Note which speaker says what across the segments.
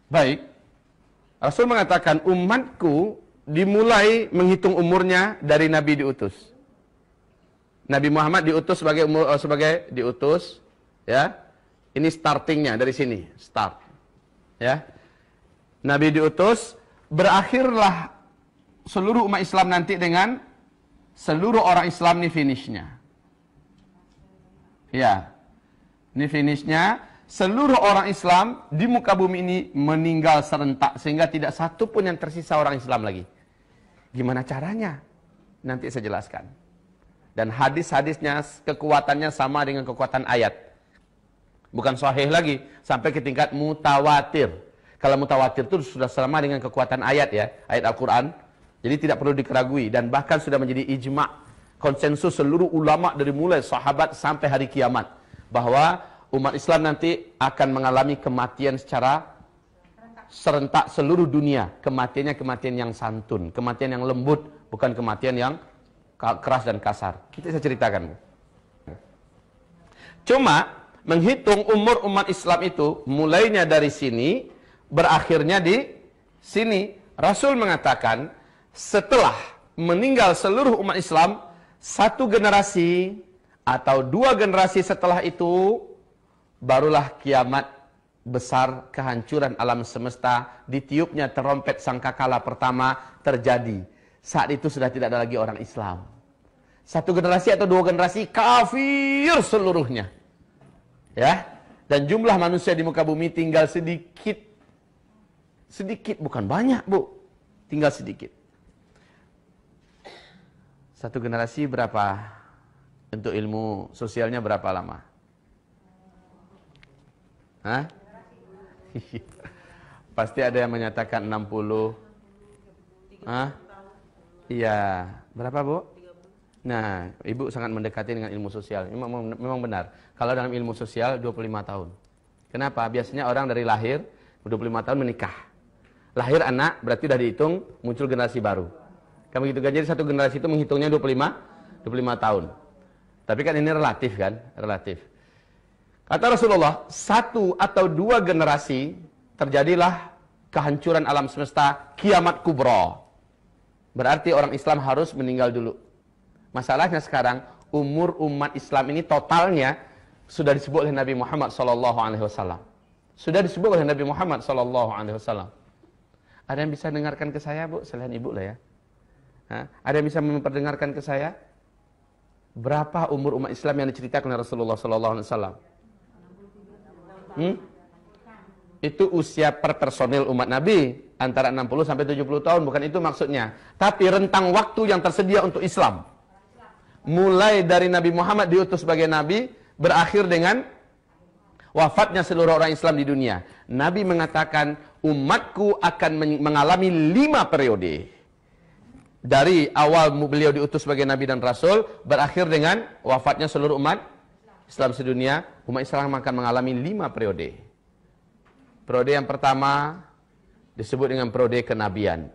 Speaker 1: Baik. Rasul mengatakan umatku dimulai menghitung umurnya dari Nabi diutus. Nabi Muhammad diutus sebagai diutus, ya. Ini startingnya dari sini, start. Ya. Nabi diutus, berakhirlah seluruh umat Islam nanti dengan seluruh orang Islam nih finishnya. Ya. Ini finishnya. Seluruh orang Islam di muka bumi ini meninggal serentak sehingga tidak satu pun yang tersisa orang Islam lagi. Gimana caranya? Nanti saya jelaskan. Dan hadis-hadisnya kekuatannya sama dengan kekuatan ayat. Bukan sahih lagi, sampai ke tingkat mutawatir. Kalau mutawatir itu sudah sama dengan kekuatan ayat ya, ayat Al-Qur'an. Jadi tidak perlu dikeragui dan bahkan sudah menjadi ijma', konsensus seluruh ulama dari mulai sahabat sampai hari kiamat bahwa umat Islam nanti akan mengalami kematian secara serentak seluruh dunia. Kematiannya kematian yang santun, kematian yang lembut, bukan kematian yang keras dan kasar. Kita saya ceritakan. Cuma menghitung umur umat Islam itu mulainya dari sini, berakhirnya di sini. Rasul mengatakan setelah meninggal seluruh umat Islam, satu generasi atau dua generasi setelah itu barulah kiamat besar, kehancuran alam semesta, ditiupnya terompet sangkakala pertama terjadi. Saat itu sudah tidak ada lagi orang Islam. Satu generasi atau dua generasi kafir seluruhnya. Ya. Dan jumlah manusia di muka bumi tinggal sedikit. Sedikit, bukan banyak, Bu. Tinggal sedikit. Satu generasi berapa? Untuk ilmu sosialnya berapa lama? Hah? Pasti ada yang menyatakan 60. Hah? Iya. Berapa, Bu? Nah, Ibu sangat mendekati dengan ilmu sosial. Memang benar. Kalau dalam ilmu sosial 25 tahun. Kenapa? Biasanya orang dari lahir 25 tahun menikah. Lahir anak berarti sudah dihitung muncul generasi baru. Kamu gitu kan, jadi satu generasi itu menghitungnya 25 tahun. Tapi kan ini relatif kan? Relatif. Kata Rasulullah, satu atau dua generasi terjadilah kehancuran alam semesta, kiamat kubra. Berarti orang Islam harus meninggal dulu. Masalahnya sekarang, umur umat Islam ini totalnya sudah disebut oleh Nabi Muhammad SAW. Sudah disebut oleh Nabi Muhammad SAW. Ada yang bisa dengarkan ke saya, Bu? Selain Ibu lah ya. Ada yang bisa memperdengarkan ke saya? Berapa umur umat Islam yang diceritakan oleh Rasulullah SAW? Itu usia per personil umat Nabi antara 60 sampai 70 tahun, bukan itu maksudnya. Tapi rentang waktu yang tersedia untuk Islam. Mulai dari Nabi Muhammad diutus sebagai nabi, berakhir dengan wafatnya seluruh orang Islam di dunia. Nabi mengatakan, umatku akan mengalami 5 periode. Dari awal beliau diutus sebagai nabi dan rasul, berakhir dengan wafatnya seluruh umat Islam sedunia, umat Islam akan mengalami 5 periode. Periode yang pertama disebut dengan periode kenabian.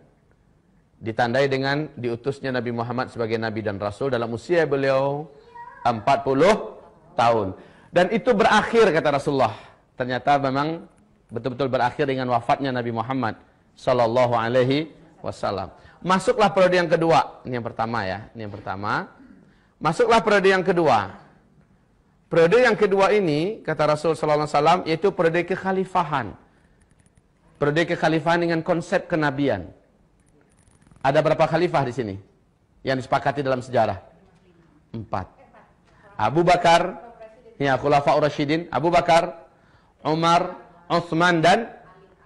Speaker 1: Ditandai dengan diutusnya Nabi Muhammad sebagai nabi dan rasul dalam usia beliau 40 tahun. Dan itu berakhir, kata Rasulullah. Ternyata memang betul-betul berakhir dengan wafatnya Nabi Muhammad sallallahu alaihi wasallam. Masuklah periode yang kedua. Ini yang pertama ya, ini yang pertama. Masuklah periode yang kedua. Periode yang kedua ini, kata Rasul sallallahu alaihi wasallam, yaitu periode kekhalifahan. Periode kekhalifahan dengan konsep kenabian. Ada berapa khalifah di sini yang disepakati dalam sejarah? 4. Abu Bakar, ya, Khulafaur Rasyidin, Abu Bakar, Umar, Utsman dan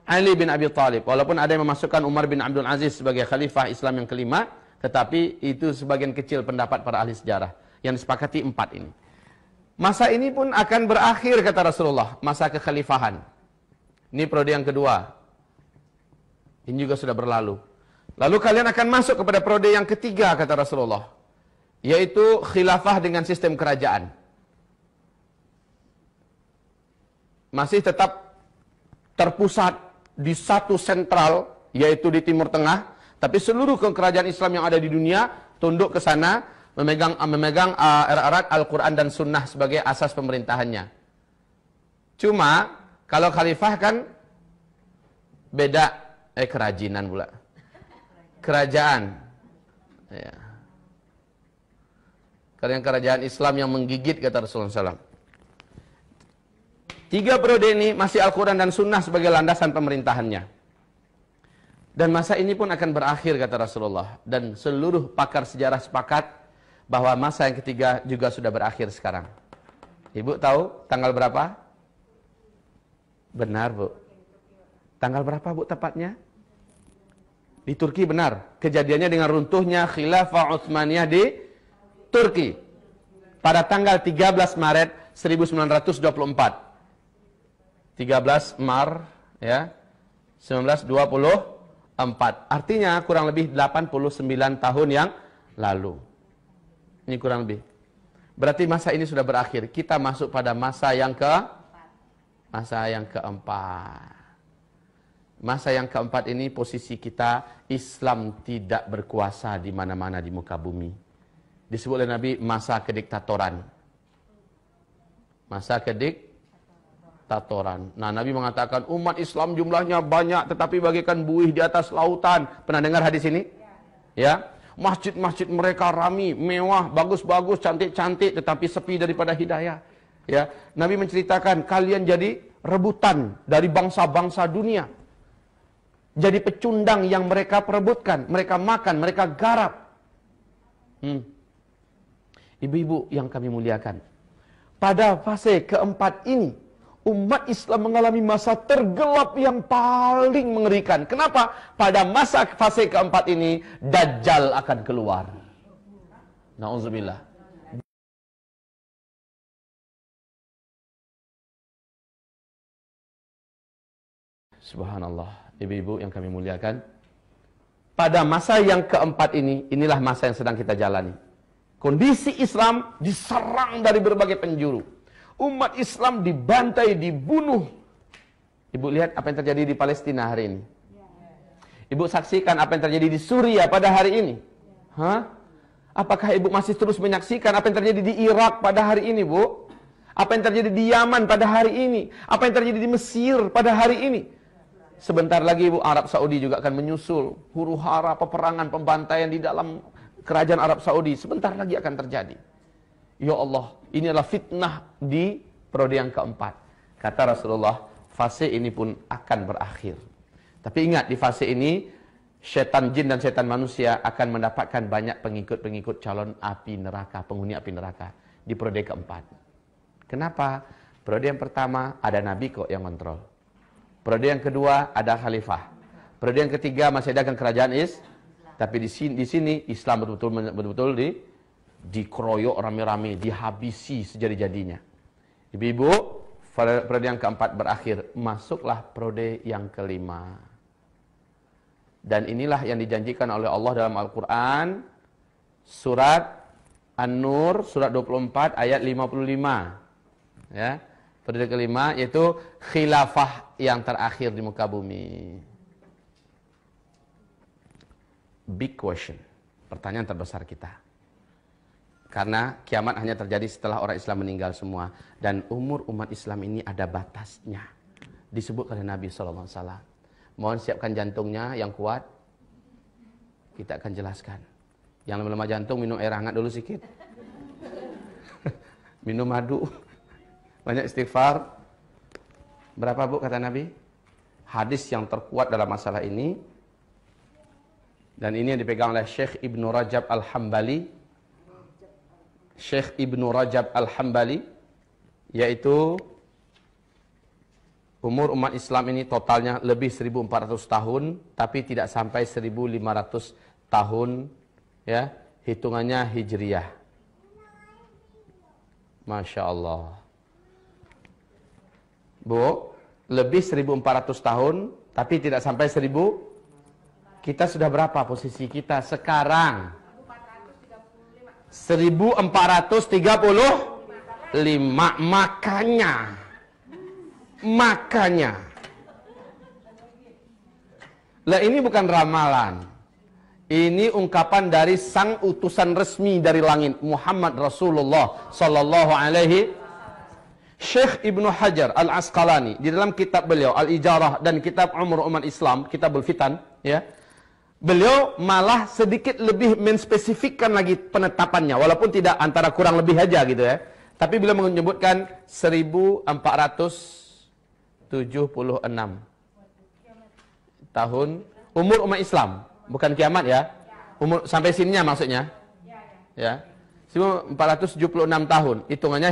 Speaker 1: Ali bin Abi Thalib. Walaupun ada yang memasukkan Umar bin Abdul Aziz sebagai khalifah Islam yang kelima, tetapi itu sebagian kecil pendapat para ahli sejarah. Yang disepakati 4 ini. Masa ini pun akan berakhir, kata Rasulullah, masa kekhalifahan. Ini periode yang kedua. Ini juga sudah berlalu. Lalu kalian akan masuk kepada periode yang ketiga, kata Rasulullah, yaitu khilafah dengan sistem kerajaan. Masih tetap terpusat di satu sentral, yaitu di Timur Tengah, tapi seluruh kerajaan Islam yang ada di dunia tunduk ke sana, memegang erat-erat Al-Quran dan Sunnah sebagai asas pemerintahannya. Cuma kalau khalifah kan Beda, kerajinan pula. Kerajaan. Ya. Karena kerajaan Islam yang menggigit, kata Rasulullah SAW. 3 periode ini masih Al-Quran dan Sunnah sebagai landasan pemerintahannya. Dan masa ini pun akan berakhir, kata Rasulullah. Dan seluruh pakar sejarah sepakat bahwa masa yang ketiga juga sudah berakhir sekarang. Ibu tahu tanggal berapa? Benar, Bu. Tanggal berapa, Bu, tepatnya? Di Turki, benar. Kejadiannya dengan runtuhnya Khilafah Utsmaniyah di Turki pada tanggal 13 Maret 1924. 13 Maret ya 1924. Artinya kurang lebih 89 tahun yang lalu. Ini kurang lebih. Berarti masa ini sudah berakhir. Kita masuk pada masa yang keempat. Masa yang keempat ini posisi kita Islam tidak berkuasa di mana-mana di muka bumi. Disebut oleh Nabi masa kediktatoran. Masa kediktatoran. Nah, Nabi mengatakan umat Islam jumlahnya banyak tetapi bagaikan buih di atas lautan. Pernah dengar hadis ini? Ya. Masjid-masjid mereka rami, mewah, bagus-bagus, cantik-cantik tetapi sepi daripada hidayah. Ya. Nabi menceritakan kalian jadi rebutan dari bangsa-bangsa dunia. Jadi pecundang yang mereka perebutkan, mereka makan, mereka garap. Ibu-ibu yang kami muliakan, pada fase keempat ini, umat Islam mengalami masa tergelap yang paling mengerikan. Kenapa? Pada masa fase keempat ini, Dajjal akan keluar. Na'udzubillah. Subhanallah. Ibu-ibu yang kami muliakan, pada masa yang keempat ini, inilah masa yang sedang kita jalani. Kondisi Islam diserang dari berbagai penjuru. Umat Islam dibantai, dibunuh. Ibu lihat apa yang terjadi di Palestina hari ini. Ibu saksikan apa yang terjadi di Suriah pada hari ini. Apakah ibu masih terus menyaksikan apa yang terjadi di Irak pada hari ini, Bu? Apa yang terjadi di Yaman pada hari ini? Apa yang terjadi di Mesir pada hari ini? Sebentar lagi, Bu, Arab Saudi juga akan menyusul. Huru-hara, peperangan, pembantaian di dalam kerajaan Arab Saudi sebentar lagi akan terjadi. Ya Allah, ini adalah fitnah di periode yang keempat. Kata Rasulullah, fase ini pun akan berakhir. Tapi ingat, di fase ini, setan jin dan setan manusia akan mendapatkan banyak pengikut-pengikut calon api neraka, penghuni api neraka di periode keempat. Kenapa? Periode yang pertama ada Nabi kok yang kontrol. Periode yang kedua ada khalifah. Periode yang ketiga masih ada kerajaan tapi di sini Islam betul-betul dikeroyok rame-rame, dihabisi sejadi-jadinya. Ibu-ibu, periode yang keempat berakhir, masuklah periode yang kelima. Dan inilah yang dijanjikan oleh Allah dalam Al-Quran, surat An-Nur, surat 24 ayat 55. Ya, periode kelima yaitu khilafah yang terakhir di muka bumi. Big question, pertanyaan terbesar kita. Karena kiamat hanya terjadi setelah orang Islam meninggal semua. Dan umur umat Islam ini ada batasnya. Disebut oleh Nabi SAW. Mohon siapkan jantungnya yang kuat. Kita akan jelaskan. Yang lemah jantung minum air hangat dulu sedikit. Minum madu. Banyak istighfar. Berapa, Bu, kata Nabi? Hadis yang terkuat dalam masalah ini. Dan ini yang dipegang oleh Syekh Ibnu Rajab Al-Hambali. Syekh Ibnu Rajab Al-Hambali, yaitu umur umat Islam ini totalnya lebih 1400 tahun, tapi tidak sampai 1500 tahun, ya, hitungannya Hijriyah. Masya Allah. Bu, lebih 1400 tahun, tapi tidak sampai 1000. Kita sudah berapa posisi kita sekarang? 1435. Makanya. Lah ini bukan ramalan. Ini ungkapan dari sang utusan resmi dari langit, Muhammad Rasulullah sallallahu alaihi. Syekh Ibnu Hajar Al-Asqalani di dalam kitab beliau Al-Ijarah dan kitab Umur Umat Islam, Kitabul Fitan, ya. Beliau malah sedikit lebih menspesifikkan lagi penetapannya, walaupun tidak antara kurang lebih aja gitu ya. Tapi beliau menyebutkan 1476 tahun umur umat Islam, bukan kiamat ya. Umur sampai sininya maksudnya. Ya. 1476 tahun, hitungannya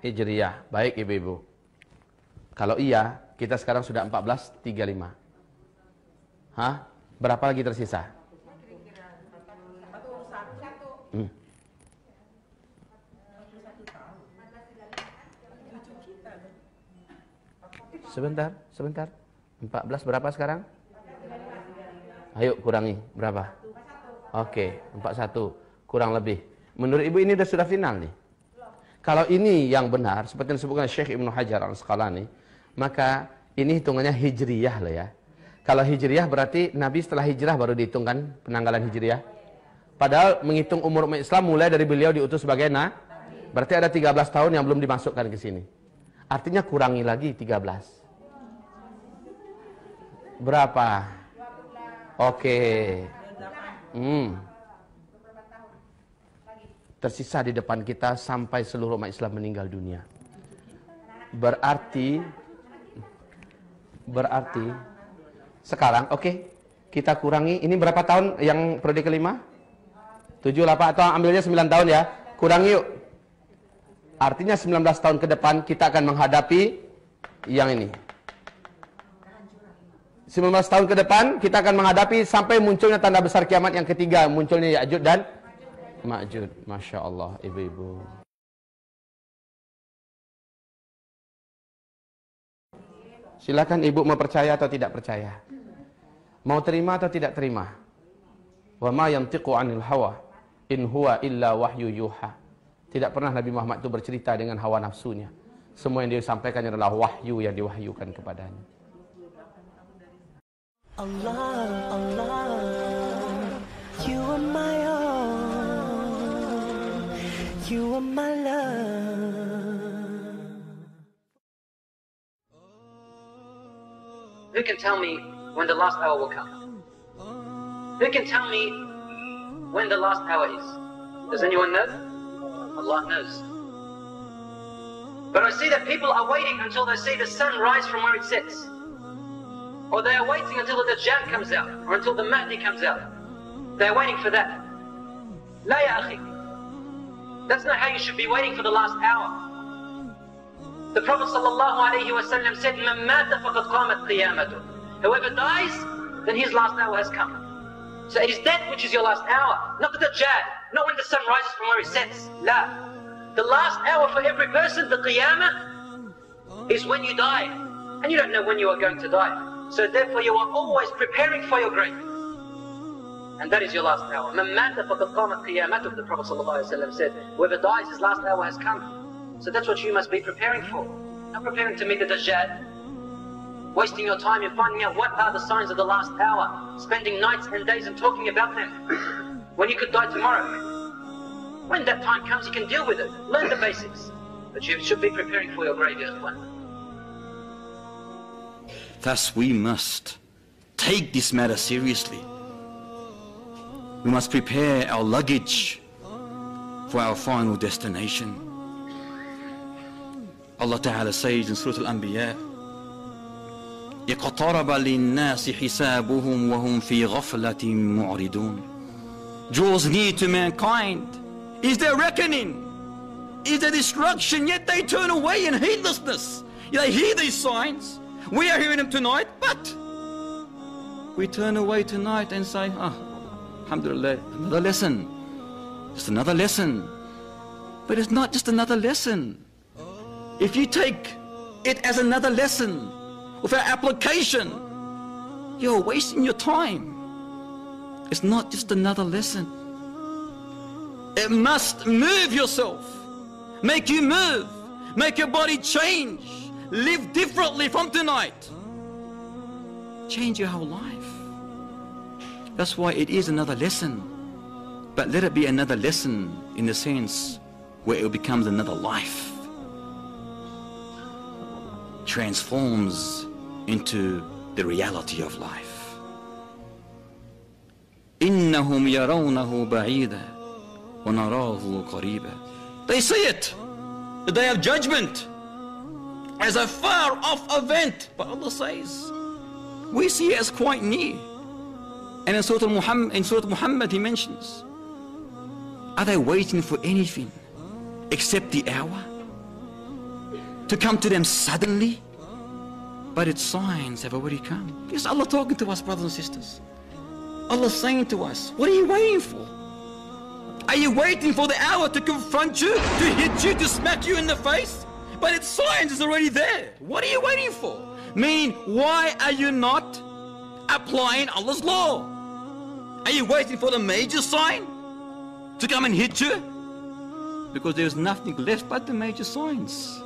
Speaker 1: Hijriyah. Baik ibu-ibu. Kalau iya, kita sekarang sudah 1435. Hah? Berapa lagi tersisa? Sebentar. 14 berapa sekarang? Ayo kurangi, berapa? Oke, 41. Kurang lebih. Menurut ibu ini sudah final nih. Kalau ini yang benar, seperti yang disebutkan Syekh Ibnu Hajar Al-Asqalani, maka ini hitungannya hijriyah loh ya. Kalau hijriyah berarti Nabi setelah hijrah baru dihitungkan penanggalan hijriyah. Padahal menghitung umur umat Islam mulai dari beliau diutus sebagai berarti ada 13 tahun yang belum dimasukkan ke sini. Artinya kurangi lagi 13. Berapa? Oke. Tersisa di depan kita sampai seluruh umat Islam meninggal dunia. Berarti sekarang kita kurangi, ini berapa tahun yang periode kelima? 7, 8 atau ambilnya 9 tahun ya. Kurangi yuk. Artinya 19 tahun ke depan kita akan menghadapi yang ini. 19 tahun ke depan kita akan menghadapi sampai munculnya tanda besar kiamat yang ketiga, munculnya Ya'juj dan Ma'juj. Masya Allah ibu-ibu. Silakan ibu mau percaya atau tidak percaya. Mau terima atau tidak terima. Wa ma yantiqu 'anil hawa in huwa illa wahyu yuha. Tidak pernah Nabi Muhammad itu bercerita dengan hawa nafsunya. Semua yang dia sampaikan adalah wahyu yang diwahyukan kepadanya. Allah, Allah, you are my own, you are my love.
Speaker 2: Who can tell me when the last hour will come? Who can tell me when the last hour is? Does anyone know? Allah knows. But I see that people are waiting until they see the sun rise from where it sets. Or they are waiting until the Dajjal comes out, or until the Mahdi comes out. They are waiting for that. La ya akhi. That's not how you should be waiting for the last hour. The Prophet ﷺ said, "Man mata faqad qamat qiyamatuh." Whoever dies, then his last hour has come. So it is death which is your last hour, not the Dajjal, not when the sun rises from where it sets. La. The last hour for every person, the Qiyamah, is when you die. And you don't know when you are going to die. So therefore you are always preparing for your grave. And that is your last hour. Man mata faqad qamat qiyamatuh, the Prophet ﷺ said. Whoever dies, his last hour has come. So that's what you must be preparing for. Not preparing to meet the Dajjal. Wasting your time in finding out what are the signs of the last hour. Spending nights and days and talking about them. When you could die tomorrow. When that time comes, you can deal with it. Learn the basics. But you should be preparing for your grave, ya ikhwan.
Speaker 3: Thus we must take this matter seriously. We must prepare our luggage for our final destination. Allah Ta'ala says in Surah Al-Anbiya, اقترب للناس حسابهم وهم في غفلة معرضون. Draws near to mankind is their reckoning, is their destruction, yet they turn away in heedlessness. They hear these signs. We are hearing them tonight, but we turn away tonight and say, alhamdulillah, another lesson. Just another lesson. But it's not just another lesson. If you take it as another lesson without application, you're wasting your time. It's not just another lesson. It must move yourself, make you move, make your body change. Live differently from tonight. Change your whole life. That's why it is another lesson. But let it be another lesson in the sense where it becomes another life. transforms into the reality of life. إنهم يرونه بعيدا ونراه قريبا. They see it, the day of judgment, as a far off event. But Allah says, we see it as quite near. And in Surah Muhammad he mentions, are they waiting for anything except the hour to come to them suddenly? But its signs have already come. Yes, Allah talking to us, brothers and sisters. Allah saying to us, what are you waiting for? Are you waiting for the hour to confront you, to hit you, to smack you in the face? But its signs is already there. What are you waiting for? Meaning, why are you not applying Allah's law? Are you waiting for the major sign to come and hit you? Because there's nothing left but the major signs.